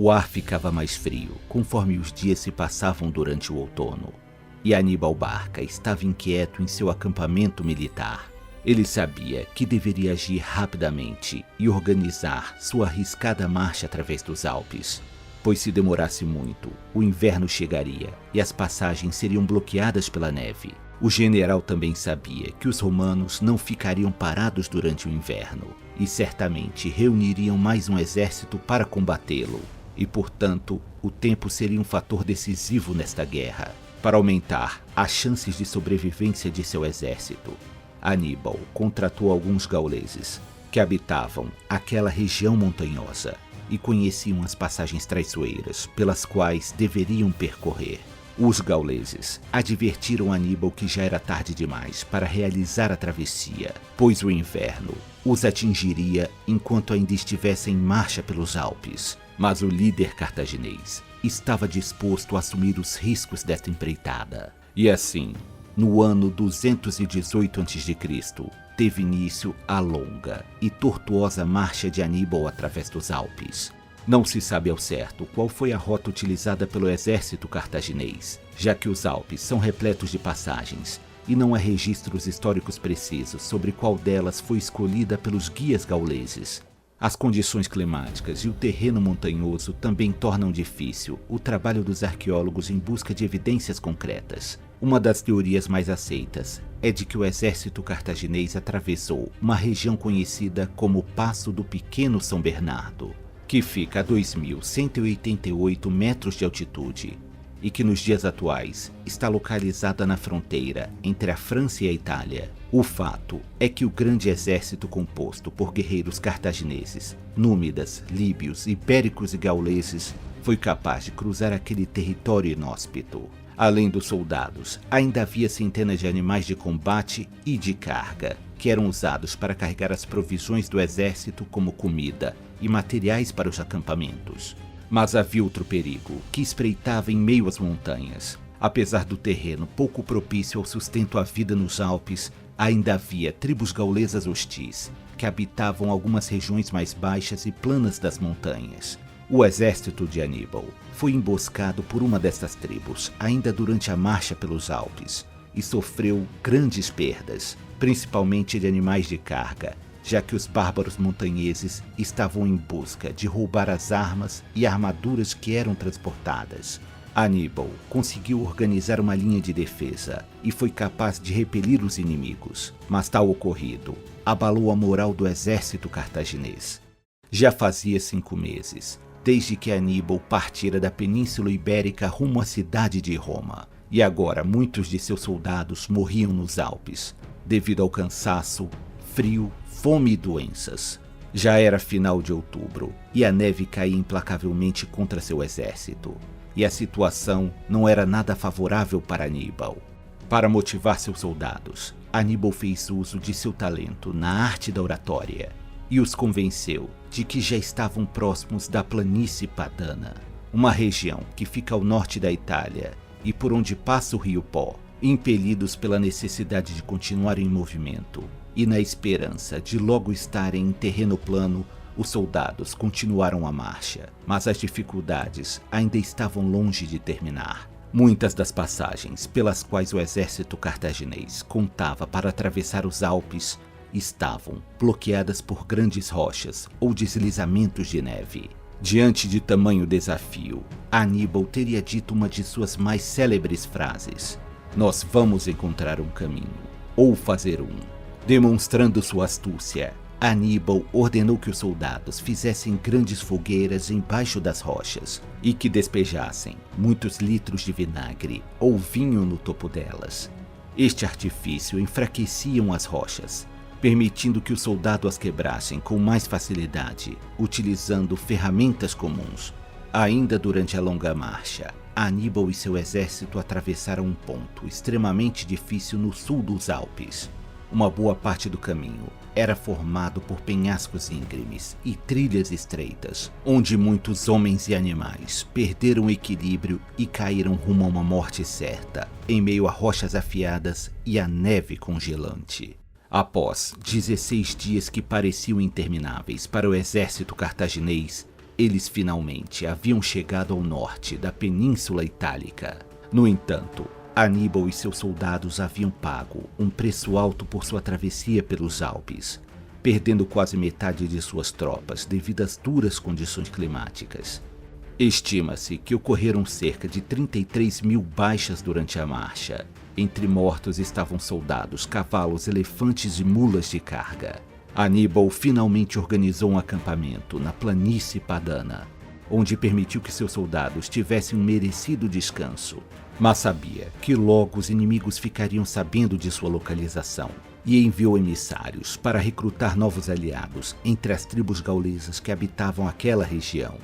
O ar ficava mais frio conforme os dias se passavam durante o outono, e Aníbal Barca estava inquieto em seu acampamento militar. Ele sabia que deveria agir rapidamente e organizar sua arriscada marcha através dos Alpes, pois se demorasse muito, o inverno chegaria e as passagens seriam bloqueadas pela neve. O general também sabia que os romanos não ficariam parados durante o inverno e certamente reuniriam mais um exército para combatê-lo, e portanto o tempo seria um fator decisivo nesta guerra. Para aumentar as chances de sobrevivência de seu exército, Aníbal contratou alguns gauleses que habitavam aquela região montanhosa e conheciam as passagens traiçoeiras pelas quais deveriam percorrer. Os gauleses advertiram Aníbal que já era tarde demais para realizar a travessia, pois o inverno os atingiria enquanto ainda estivessem em marcha pelos Alpes. Mas o líder cartaginês estava disposto a assumir os riscos desta empreitada. E assim, no ano 218 a.C., teve início a longa e tortuosa marcha de Aníbal através dos Alpes. Não se sabe ao certo qual foi a rota utilizada pelo exército cartaginês, já que os Alpes são repletos de passagens e não há registros históricos precisos sobre qual delas foi escolhida pelos guias gauleses. As condições climáticas e o terreno montanhoso também tornam difícil o trabalho dos arqueólogos em busca de evidências concretas. Uma das teorias mais aceitas é de que o exército cartaginês atravessou uma região conhecida como Passo do Pequeno São Bernardo, que fica a 2.188 metros de altitude e que nos dias atuais está localizada na fronteira entre a França e a Itália. O fato é que o grande exército composto por guerreiros cartagineses, númidas, líbios, ibéricos e gauleses foi capaz de cruzar aquele território inóspito. Além dos soldados, ainda havia centenas de animais de combate e de carga, que eram usados para carregar as provisões do exército como comida e materiais para os acampamentos. Mas havia outro perigo que espreitava em meio às montanhas. Apesar do terreno pouco propício ao sustento à vida nos Alpes, ainda havia tribos gaulesas hostis, que habitavam algumas regiões mais baixas e planas das montanhas. O exército de Aníbal foi emboscado por uma dessas tribos ainda durante a marcha pelos Alpes e sofreu grandes perdas, principalmente de animais de carga, já que os bárbaros montanheses estavam em busca de roubar as armas e armaduras que eram transportadas. Aníbal conseguiu organizar uma linha de defesa e foi capaz de repelir os inimigos, mas tal ocorrido abalou a moral do exército cartaginês. Já fazia 5 meses desde que Aníbal partira da Península Ibérica rumo à cidade de Roma, e agora muitos de seus soldados morriam nos Alpes, devido ao cansaço, frio, fome e doenças. Já era final de outubro e a neve caía implacavelmente contra seu exército, e a situação não era nada favorável para Aníbal. Para motivar seus soldados, Aníbal fez uso de seu talento na arte da oratória e os convenceu de que já estavam próximos da planície Padana, uma região que fica ao norte da Itália e por onde passa o rio Pó. Impelidos pela necessidade de continuar em movimento e na esperança de logo estarem em terreno plano, os soldados continuaram a marcha, mas as dificuldades ainda estavam longe de terminar. Muitas das passagens pelas quais o exército cartaginês contava para atravessar os Alpes estavam bloqueadas por grandes rochas ou deslizamentos de neve. Diante de tamanho desafio, Aníbal teria dito uma de suas mais célebres frases: "Nós vamos encontrar um caminho, ou fazer um." Demonstrando sua astúcia, Aníbal ordenou que os soldados fizessem grandes fogueiras embaixo das rochas e que despejassem muitos litros de vinagre ou vinho no topo delas. Este artifício enfraquecia as rochas, permitindo que o soldado as quebrassem com mais facilidade, utilizando ferramentas comuns. Ainda durante a longa marcha, Aníbal e seu exército atravessaram um ponto extremamente difícil no sul dos Alpes. Uma boa parte do caminho era formado por penhascos íngremes e trilhas estreitas, onde muitos homens e animais perderam o equilíbrio e caíram rumo a uma morte certa, em meio a rochas afiadas e a neve congelante. Após 16 dias que pareciam intermináveis para o exército cartaginês, Eles finalmente haviam chegado ao norte da Península Itálica. No entanto, Aníbal e seus soldados haviam pago um preço alto por sua travessia pelos Alpes, perdendo quase metade de suas tropas devido às duras condições climáticas. Estima-se que ocorreram cerca de 33.000 baixas durante a marcha. Entre mortos estavam soldados, cavalos, elefantes e mulas de carga. Aníbal finalmente organizou um acampamento na planície Padana, onde permitiu que seus soldados tivessem um merecido descanso. Mas sabia que logo os inimigos ficariam sabendo de sua localização e enviou emissários para recrutar novos aliados entre as tribos gaulesas que habitavam aquela região.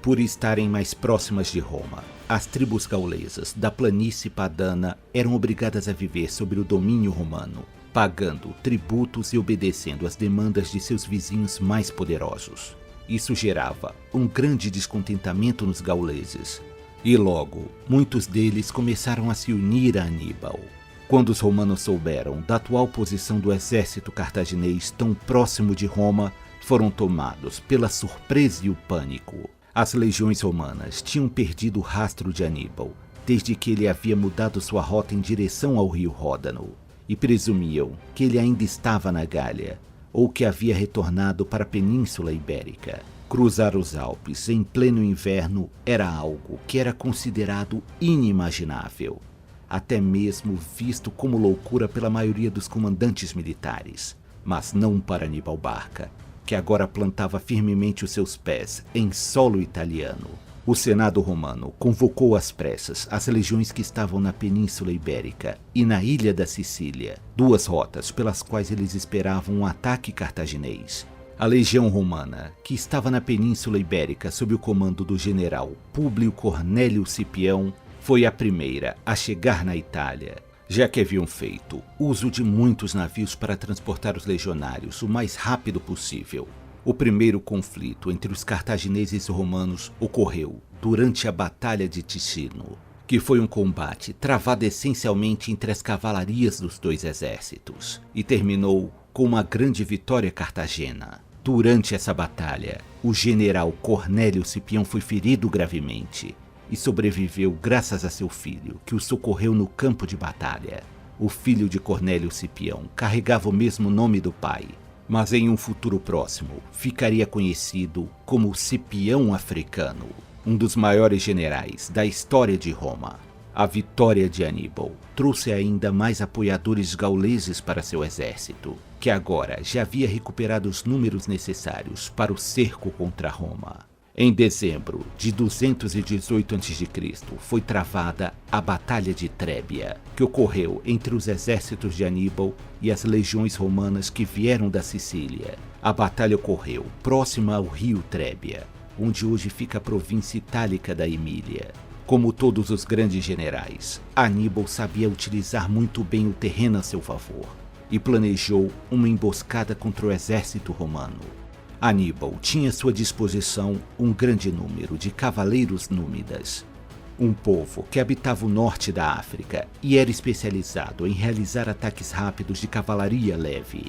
Por estarem mais próximas de Roma, as tribos gaulesas da planície Padana eram obrigadas a viver sob o domínio romano, pagando tributos e obedecendo às demandas de seus vizinhos mais poderosos. Isso gerava um grande descontentamento nos gauleses, e logo muitos deles começaram a se unir a Aníbal. Quando os romanos souberam da atual posição do exército cartaginês tão próximo de Roma, foram tomados pela surpresa e o pânico. As legiões romanas tinham perdido o rastro de Aníbal desde que ele havia mudado sua rota em direção ao rio Ródano, e presumiam que ele ainda estava na Gália, ou que havia retornado para a Península Ibérica. Cruzar os Alpes em pleno inverno era algo que era considerado inimaginável, até mesmo visto como loucura pela maioria dos comandantes militares, mas não para Aníbal Barca, que agora plantava firmemente os seus pés em solo italiano. O Senado romano convocou às pressas as legiões que estavam na Península Ibérica e na ilha da Sicília, duas rotas pelas quais eles esperavam um ataque cartaginês. A legião romana, que estava na Península Ibérica sob o comando do general Públio Cornélio Cipião, foi a primeira a chegar na Itália, já que haviam feito uso de muitos navios para transportar os legionários o mais rápido possível. O primeiro conflito entre os cartagineses e romanos ocorreu durante a Batalha de Ticino, que foi um combate travado essencialmente entre as cavalarias dos dois exércitos, e terminou com uma grande vitória cartagena. Durante essa batalha, o general Cornélio Cipião foi ferido gravemente, e sobreviveu graças a seu filho, que o socorreu no campo de batalha. O filho de Cornélio Cipião carregava o mesmo nome do pai, mas em um futuro próximo ficaria conhecido como Cipião Africano, um dos maiores generais da história de Roma. A vitória de Aníbal trouxe ainda mais apoiadores gauleses para seu exército, que agora já havia recuperado os números necessários para o cerco contra Roma. Em dezembro de 218 a.C., foi travada a Batalha de Trébia, que ocorreu entre os exércitos de Aníbal e as legiões romanas que vieram da Sicília. A batalha ocorreu próxima ao rio Trébia, onde hoje fica a província itálica da Emília. Como todos os grandes generais, Aníbal sabia utilizar muito bem o terreno a seu favor e planejou uma emboscada contra o exército romano. Aníbal tinha à sua disposição um grande número de cavaleiros númidas, um povo que habitava o norte da África e era especializado em realizar ataques rápidos de cavalaria leve.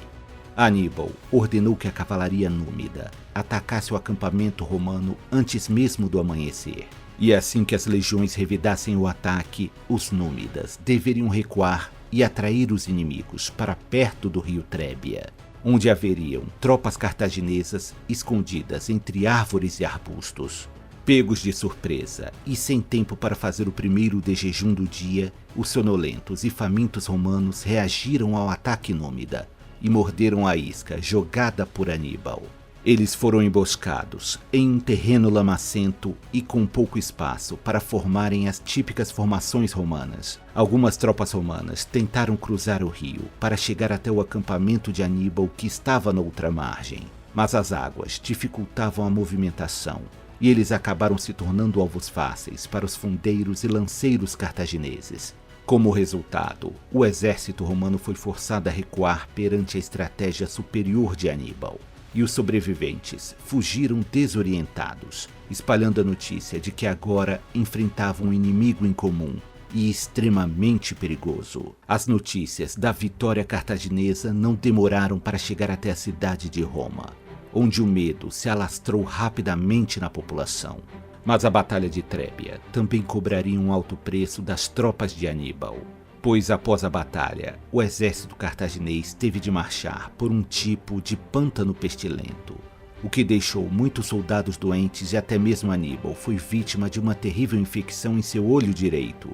Aníbal ordenou que a cavalaria númida atacasse o acampamento romano antes mesmo do amanhecer. E assim que as legiões revidassem o ataque, os númidas deveriam recuar e atrair os inimigos para perto do rio Trébia, onde haveriam tropas cartaginesas escondidas entre árvores e arbustos. Pegos de surpresa e sem tempo para fazer o primeiro de jejum do dia, os sonolentos e famintos romanos reagiram ao ataque númida e morderam a isca jogada por Aníbal. Eles foram emboscados em um terreno lamacento e com pouco espaço para formarem as típicas formações romanas. Algumas tropas romanas tentaram cruzar o rio para chegar até o acampamento de Aníbal, que estava na outra margem, mas as águas dificultavam a movimentação e eles acabaram se tornando alvos fáceis para os fundeiros e lanceiros cartagineses. Como resultado, o exército romano foi forçado a recuar perante a estratégia superior de Aníbal. E os sobreviventes fugiram desorientados, espalhando a notícia de que agora enfrentavam um inimigo em comum e extremamente perigoso. As notícias da vitória cartaginesa não demoraram para chegar até a cidade de Roma, onde o medo se alastrou rapidamente na população. Mas a Batalha de Trébia também cobraria um alto preço das tropas de Aníbal, pois após a batalha, o exército cartaginês teve de marchar por um tipo de pântano pestilento, o que deixou muitos soldados doentes e até mesmo Aníbal foi vítima de uma terrível infecção em seu olho direito.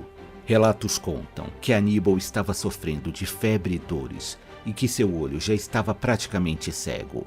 Relatos contam que Aníbal estava sofrendo de febre e dores e que seu olho já estava praticamente cego.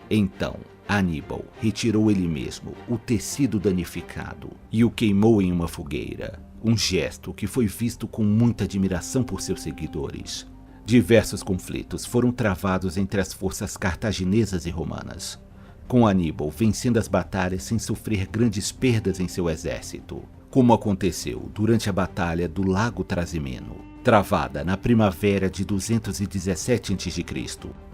Então, Aníbal retirou ele mesmo o tecido danificado e o queimou em uma fogueira, um gesto que foi visto com muita admiração por seus seguidores. Diversos conflitos foram travados entre as forças cartaginesas e romanas, com Aníbal vencendo as batalhas sem sofrer grandes perdas em seu exército, como aconteceu durante a Batalha do Lago Trasimeno, travada na primavera de 217 a.C.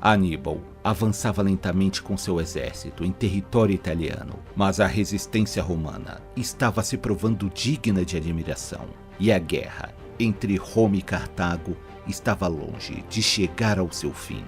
Aníbal avançava lentamente com seu exército em território italiano, mas a resistência romana estava se provando digna de admiração, e a guerra entre Roma e Cartago estava longe de chegar ao seu fim.